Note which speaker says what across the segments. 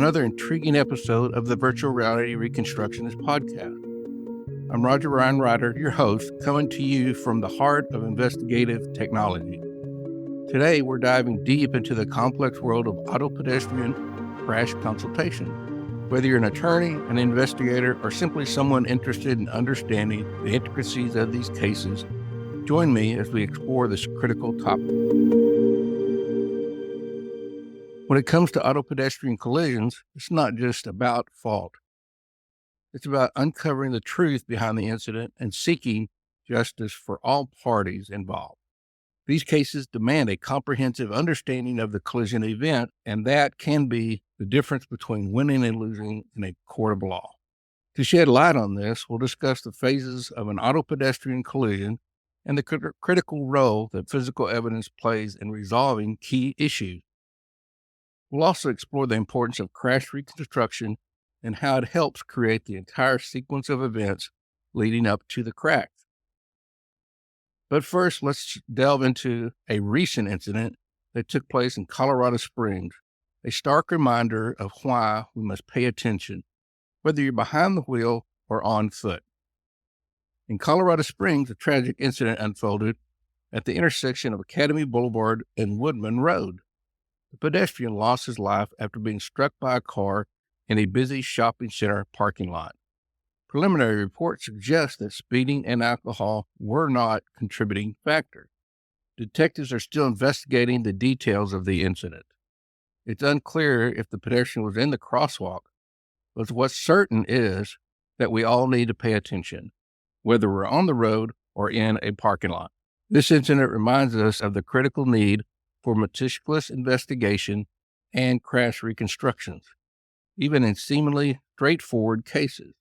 Speaker 1: another intriguing episode of the Virtual Reality Reconstructionist podcast. I'm Roger Ryan Ryder, your host, coming to you from the heart of investigative technology. Today, we're diving deep into the complex world of auto-pedestrian crash consultation. Whether you're an attorney, an investigator, or simply someone interested in understanding the intricacies of these cases, join me as we explore this critical topic. When it comes to auto-pedestrian collisions, it's not just about fault. It's about uncovering the truth behind the incident and seeking justice for all parties involved. These cases demand a comprehensive understanding of the collision event, and that can be the difference between winning and losing in a court of law. To shed light on this, we'll discuss the phases of an auto-pedestrian collision and the critical role that physical evidence plays in resolving key issues. We'll also explore the importance of crash reconstruction and how it helps create the entire sequence of events leading up to the crash. But first, let's delve into a recent incident that took place in Colorado Springs, a stark reminder of why we must pay attention, whether you're behind the wheel or on foot. In Colorado Springs, a tragic incident unfolded at the intersection of Academy Boulevard and Woodman Road. The pedestrian lost his life after being struck by a car in a busy shopping center parking lot. Preliminary reports suggest that speeding and alcohol were not contributing factors. Detectives are still investigating the details of the incident. It's unclear if the pedestrian was in the crosswalk, but what's certain is that we all need to pay attention, whether we're on the road or in a parking lot. This incident reminds us of the critical need for meticulous investigation and crash reconstructions, even in seemingly straightforward cases.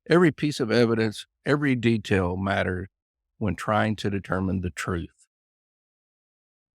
Speaker 1: Every piece of evidence, every detail matters when trying to determine the truth.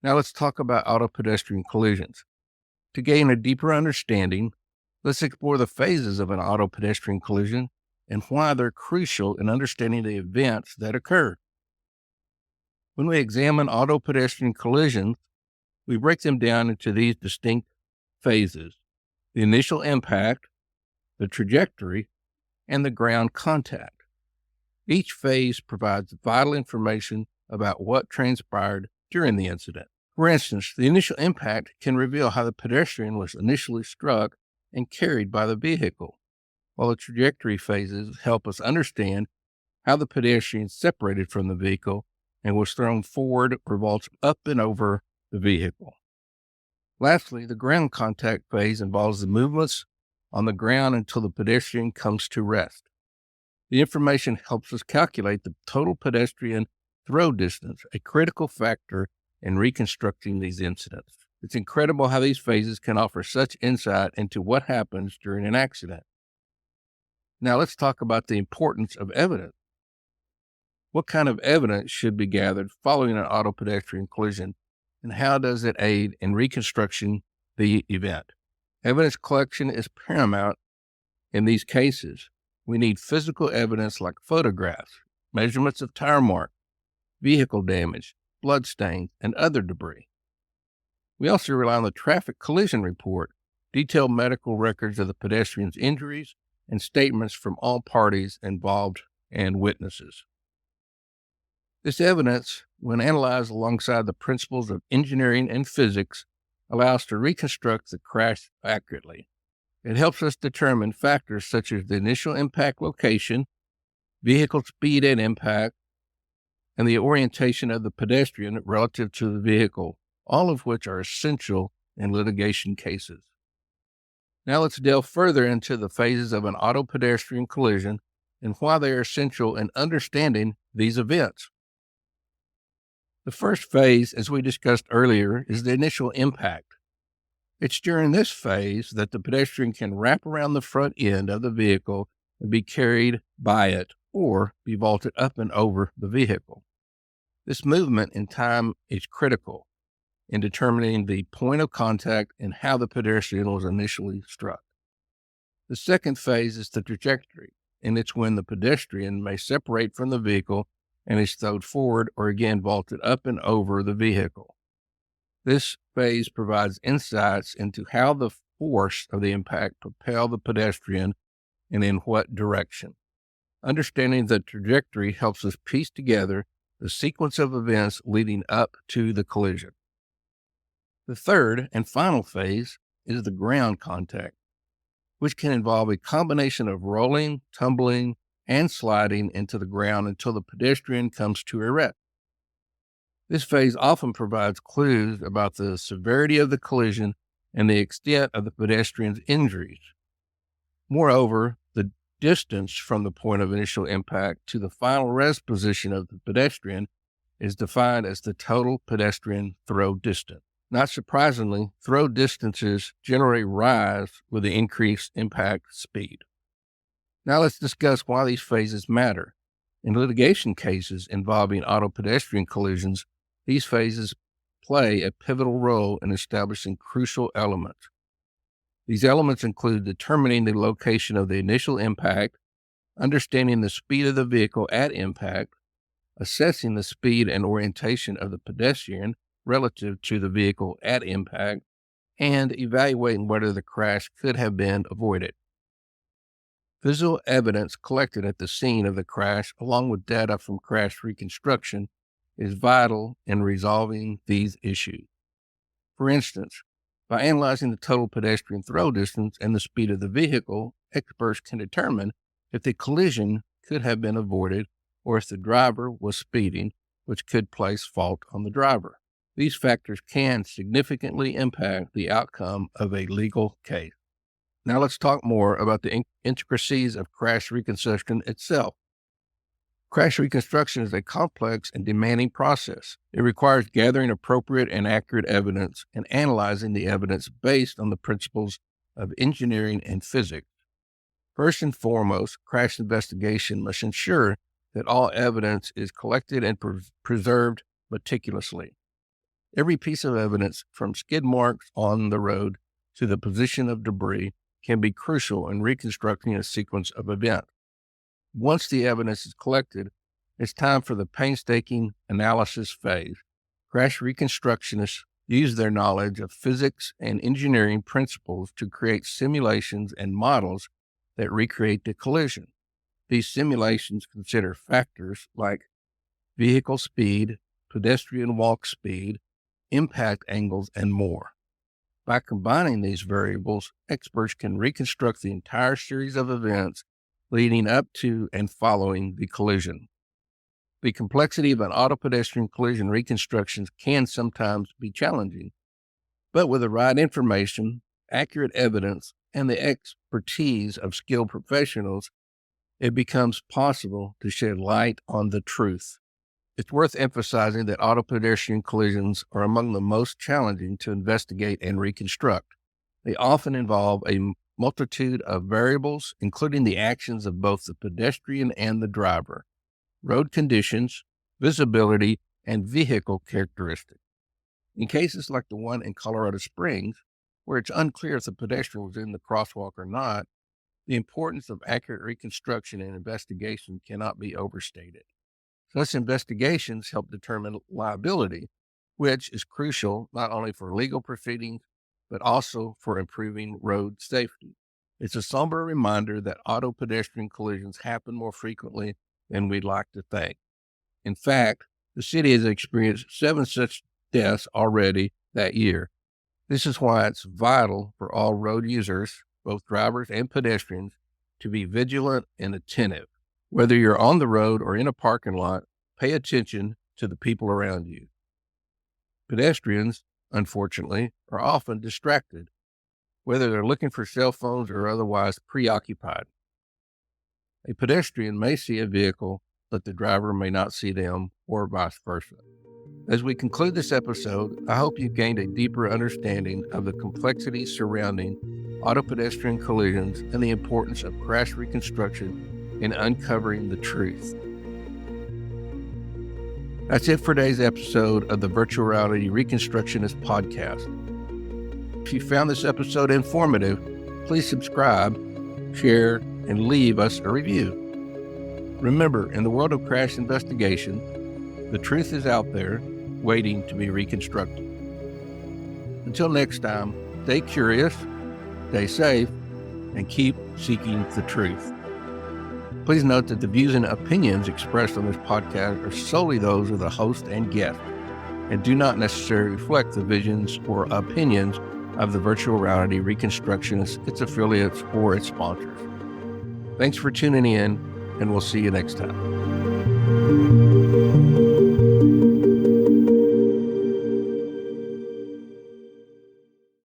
Speaker 1: Now let's talk about auto-pedestrian collisions. To gain a deeper understanding, let's explore the phases of an auto-pedestrian collision and why they're crucial in understanding the events that occur. When we examine auto-pedestrian collisions, we break them down into these distinct phases: the initial impact, the trajectory, and the ground contact. Each phase provides vital information about what transpired during the incident. For instance, the initial impact can reveal how the pedestrian was initially struck and carried by the vehicle, while the trajectory phases help us understand how the pedestrian separated from the vehicle and was thrown forward or vaulted up and over the vehicle. Lastly, the ground contact phase involves the movements on the ground until the pedestrian comes to rest. The information helps us calculate the total pedestrian throw distance, a critical factor in reconstructing these incidents. It's incredible how these phases can offer such insight into what happens during an accident. Now let's talk about the importance of evidence. What kind of evidence should be gathered following an auto-pedestrian collision, and how does it aid in reconstructing the event? Evidence collection is paramount in these cases. We need physical evidence like photographs, measurements of tire marks, vehicle damage, bloodstains, and other debris. We also rely on the traffic collision report, detailed medical records of the pedestrian's injuries, and statements from all parties involved and witnesses. This evidence, when analyzed alongside the principles of engineering and physics, allows us to reconstruct the crash accurately. It helps us determine factors such as the initial impact location, vehicle speed and impact, and the orientation of the pedestrian relative to the vehicle, all of which are essential in litigation cases. Now let's delve further into the phases of an auto-pedestrian collision and why they are essential in understanding these events. The first phase, as we discussed earlier, is the initial impact. It's during this phase that the pedestrian can wrap around the front end of the vehicle and be carried by it or be vaulted up and over the vehicle. This movement in time is critical in determining the point of contact and how the pedestrian was initially struck. The second phase is the trajectory, and it's when the pedestrian may separate from the vehicle and is thrown forward or again vaulted up and over the vehicle. This phase provides insights into how the force of the impact propel the pedestrian and in what direction. Understanding the trajectory helps us piece together the sequence of events leading up to the collision. The third and final phase is the ground contact, which can involve a combination of rolling, tumbling, and sliding into the ground until the pedestrian comes to a rest. This phase often provides clues about the severity of the collision and the extent of the pedestrian's injuries. Moreover, the distance from the point of initial impact to the final rest position of the pedestrian is defined as the total pedestrian throw distance. Not surprisingly, throw distances generally rise with the increased impact speed. Now let's discuss why these phases matter. In litigation cases involving auto-pedestrian collisions, these phases play a pivotal role in establishing crucial elements. These elements include determining the location of the initial impact, understanding the speed of the vehicle at impact, assessing the speed and orientation of the pedestrian relative to the vehicle at impact, and evaluating whether the crash could have been avoided. Visual evidence collected at the scene of the crash, along with data from crash reconstruction, is vital in resolving these issues. For instance, by analyzing the total pedestrian throw distance and the speed of the vehicle, experts can determine if the collision could have been avoided or if the driver was speeding, which could place fault on the driver. These factors can significantly impact the outcome of a legal case. Now let's talk more about the intricacies of crash reconstruction itself. Crash reconstruction is a complex and demanding process. It requires gathering appropriate and accurate evidence and analyzing the evidence based on the principles of engineering and physics. First and foremost, crash investigation must ensure that all evidence is collected and preserved meticulously. Every piece of evidence, from skid marks on the road to the position of debris, can be crucial in reconstructing a sequence of events. Once the evidence is collected, it's time for the painstaking analysis phase. Crash reconstructionists use their knowledge of physics and engineering principles to create simulations and models that recreate the collision. These simulations consider factors like vehicle speed, pedestrian walk speed, impact angles, and more. By combining these variables, experts can reconstruct the entire series of events leading up to and following the collision. The complexity of an auto-pedestrian collision reconstructions can sometimes be challenging, but with the right information, accurate evidence, and the expertise of skilled professionals, it becomes possible to shed light on the truth. It's worth emphasizing that auto-pedestrian collisions are among the most challenging to investigate and reconstruct. They often involve a multitude of variables, including the actions of both the pedestrian and the driver, road conditions, visibility, and vehicle characteristics. In cases like the one in Colorado Springs, where it's unclear if the pedestrian was in the crosswalk or not, the importance of accurate reconstruction and investigation cannot be overstated. Such investigations help determine liability, which is crucial not only for legal proceedings, but also for improving road safety. It's a somber reminder that auto-pedestrian collisions happen more frequently than we'd like to think. In fact, the city has experienced 7 such deaths already that year. This is why it's vital for all road users, both drivers and pedestrians, to be vigilant and attentive. Whether you're on the road or in a parking lot, pay attention to the people around you. Pedestrians, unfortunately, are often distracted, whether they're looking for cell phones or otherwise preoccupied. A pedestrian may see a vehicle, but the driver may not see them, or vice versa. As we conclude this episode, I hope you've gained a deeper understanding of the complexities surrounding auto-pedestrian collisions and the importance of crash reconstruction in uncovering the truth. That's it for today's episode of the Virtual Reality Reconstructionist Podcast. If you found this episode informative, please subscribe, share, and leave us a review. Remember, in the world of crash investigation, the truth is out there waiting to be reconstructed. Until next time, stay curious, Stay safe and keep seeking the truth. Please note that the views and opinions expressed on this podcast are solely those of the host and guest and do not necessarily reflect the visions or opinions of the virtual reality reconstructionists, its affiliates, or its sponsors. Thanks for tuning in, and we'll see you next time.